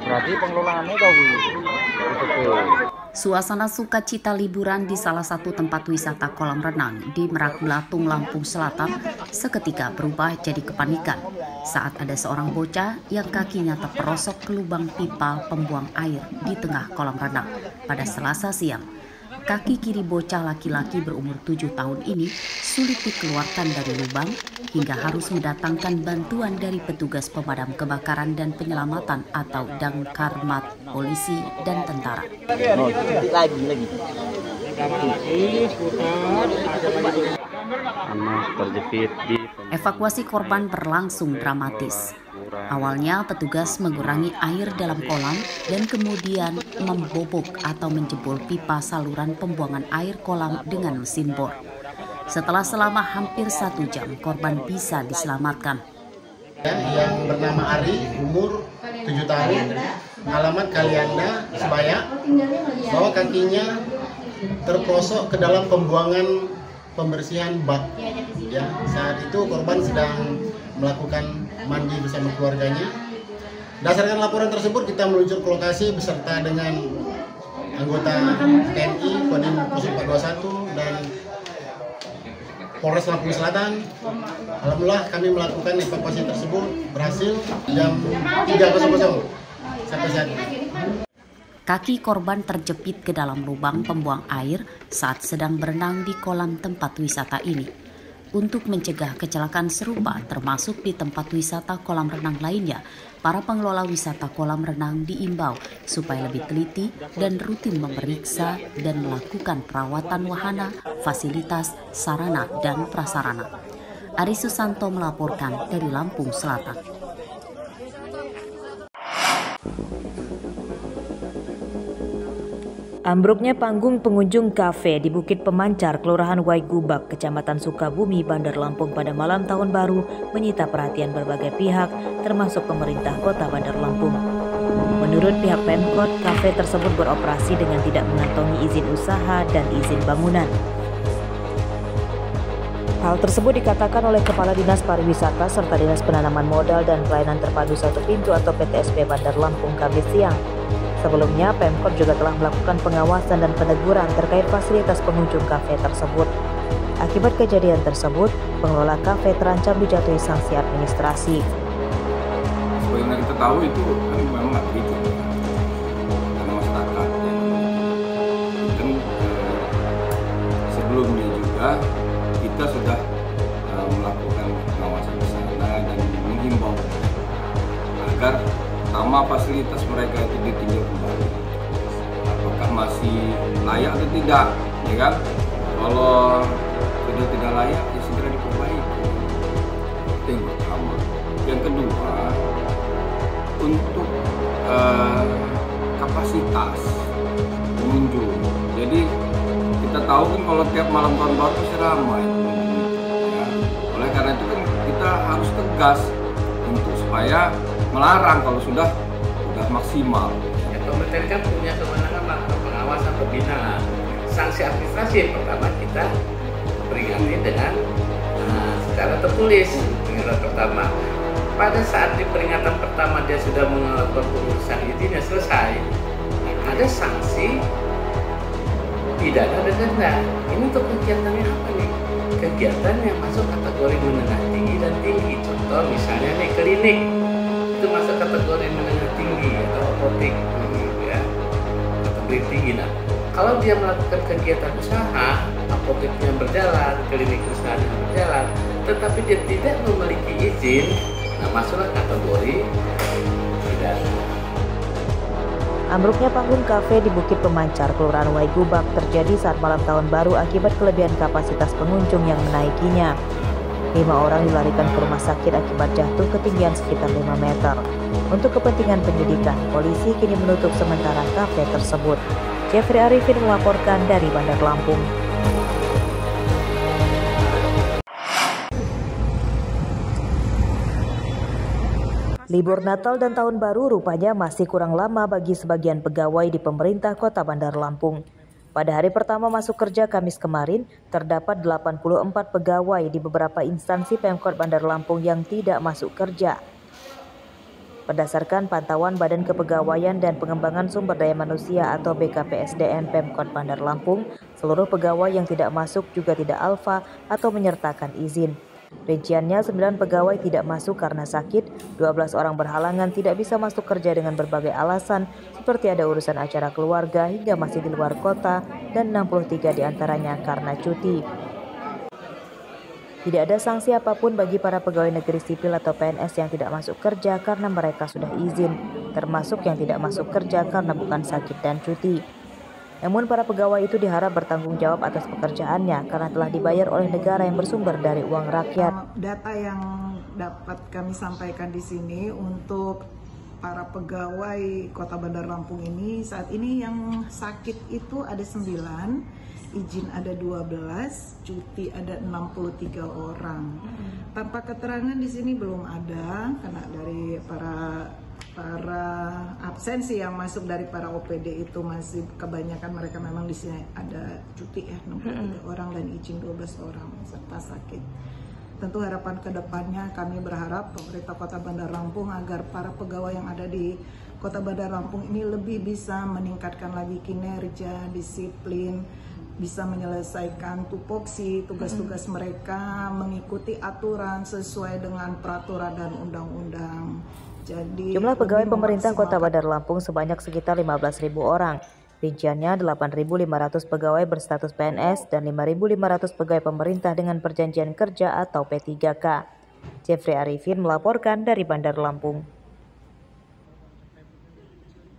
Berarti pengelolaannya kau Suasana sukacita liburan di salah satu tempat wisata kolam renang di Merak Belatung, Lampung Selatan seketika berubah jadi kepanikan saat ada seorang bocah yang kakinya terperosok ke lubang pipa pembuang air di tengah kolam renang pada Selasa siang. Kaki kiri bocah laki-laki berumur 7 tahun ini sulit dikeluarkan dari lubang hingga harus mendatangkan bantuan dari petugas pemadam kebakaran dan penyelamatan atau Damkarmat, polisi, dan tentara. Evakuasi korban berlangsung dramatis. Awalnya petugas mengurangi air dalam kolam dan kemudian membobok atau menjebol pipa saluran pembuangan air kolam dengan mesin bor. Setelah selama hampir 1 jam, korban bisa diselamatkan. Yang bernama Ari, umur 7 tahun, alamat Kalianda, Sebaya, bahwa kakinya terperosok ke dalam pembuangan pembersihan bak. Ya, saat itu korban sedang melakukan mandi bersama keluarganya. Berdasarkan laporan tersebut, kita meluncur ke lokasi beserta dengan anggota TNI, Kodim 0421 dan Polres Lampung Selatan. Alhamdulillah kami melakukan evakuasi tersebut berhasil jam 3.00 sampai saat ini. Kaki korban terjepit ke dalam lubang pembuang air saat sedang berenang di kolam tempat wisata ini. Untuk mencegah kecelakaan serupa termasuk di tempat wisata kolam renang lainnya, para pengelola wisata kolam renang diimbau supaya lebih teliti dan rutin memeriksa dan melakukan perawatan wahana, fasilitas, sarana, dan prasarana. Ari Susanto melaporkan dari Lampung Selatan. Ambruknya panggung pengunjung kafe di Bukit Pemancar, Kelurahan Waigubak, Kecamatan Sukabumi, Bandar Lampung pada malam tahun baru menyita perhatian berbagai pihak, termasuk pemerintah Kota Bandar Lampung. Menurut pihak Pemkot, kafe tersebut beroperasi dengan tidak mengantongi izin usaha dan izin bangunan. Hal tersebut dikatakan oleh Kepala Dinas Pariwisata serta Dinas Penanaman Modal dan Pelayanan Terpadu Satu Pintu atau PTSP Bandar Lampung Kamis siang. Sebelumnya, Pemkot juga telah melakukan pengawasan dan peneguran terkait fasilitas pengunjung kafe tersebut. Akibat kejadian tersebut, pengelola kafe terancam dijatuhi sanksi administrasi. Sebenarnya kita tahu itu kan memang nggak begitu karena masyarakat dan sebelumnya juga kita sudah melakukan pengawasan di sana dan menghimbau agar sama fasilitas mereka itu ditinjau kembali, apakah masih layak atau tidak, ya kan? Kalau sudah tidak layak, ya segera diperbaiki. Itu yang pertama. Yang kedua, untuk kapasitas pengunjung. Jadi kita tahu kan kalau tiap malam tahun baru pasti ramai. Ya. Oleh karena itu kan kita harus tegas untuk supaya melarang kalau sudah maksimal. Ya, pemerintah kan punya kewenangan melakukan pengawasan pembinaan. Sanksi administrasi yang pertama kita peringati dengan secara tertulis. Peringatan pertama, pada saat di peringatan pertama dia sudah melakukan pengurusan izinnya selesai, ada sanksi pidana dan denda. Ini untuk kegiatannya apa nih? Kegiatan yang masuk kategori menengah tinggi dan tinggi. Contoh misalnya nih klinik, itu masuk kategori menengah tinggi atau apotek, ya, kategori tinggi. Nah, kalau dia melakukan kegiatan usaha, apoteknya berjalan, klinik usahanya berjalan, tetapi dia tidak memiliki izin, nah masuklah kategori pidana. Ambruknya panggung kafe di Bukit Pemancar, Kelurahan Waigubak terjadi saat malam tahun baru akibat kelebihan kapasitas pengunjung yang menaikinya. 5 orang dilarikan ke rumah sakit akibat jatuh ketinggian sekitar 5 meter. Untuk kepentingan penyidikan, polisi kini menutup sementara kafe tersebut. Jeffrey Arifin melaporkan dari Bandar Lampung. Libur Natal dan Tahun Baru rupanya masih kurang lama bagi sebagian pegawai di pemerintah Kota Bandar Lampung. Pada hari pertama masuk kerja Kamis kemarin, terdapat 84 pegawai di beberapa instansi Pemkot Bandar Lampung yang tidak masuk kerja. Berdasarkan pantauan Badan Kepegawaian dan Pengembangan Sumber Daya Manusia atau BKPSDM Pemkot Bandar Lampung, seluruh pegawai yang tidak masuk juga tidak alfa atau menyertakan izin. Rinciannya 9 pegawai tidak masuk karena sakit, 12 orang berhalangan tidak bisa masuk kerja dengan berbagai alasan seperti ada urusan acara keluarga hingga masih di luar kota, dan 63 diantaranya karena cuti. Tidak ada sanksi apapun bagi para pegawai negeri sipil atau PNS yang tidak masuk kerja karena mereka sudah izin, termasuk yang tidak masuk kerja karena bukan sakit dan cuti. Namun para pegawai itu diharap bertanggung jawab atas pekerjaannya karena telah dibayar oleh negara yang bersumber dari uang rakyat. Data yang dapat kami sampaikan di sini untuk para pegawai Kota Bandar Lampung ini, saat ini yang sakit itu ada 9, izin ada 12, cuti ada 63 orang. Tanpa keterangan di sini belum ada, karena dari para absensi yang masuk dari para OPD itu masih kebanyakan mereka memang di sini ada cuti ya, 63 orang dan izin 12 orang serta sakit. Tentu harapan kedepannya kami berharap pemerintah Kota Bandar Lampung agar para pegawai yang ada di Kota Bandar Lampung ini lebih bisa meningkatkan lagi kinerja, disiplin, bisa menyelesaikan tupoksi, tugas-tugas mereka, mengikuti aturan sesuai dengan peraturan dan undang-undang. Jadi, jumlah pegawai pemerintah Kota Bandar Lampung sebanyak sekitar 15.000 orang. Rinciannya 8.500 pegawai berstatus PNS dan 5.500 pegawai pemerintah dengan perjanjian kerja atau P3K. Jeffrey Arifin melaporkan dari Bandar Lampung.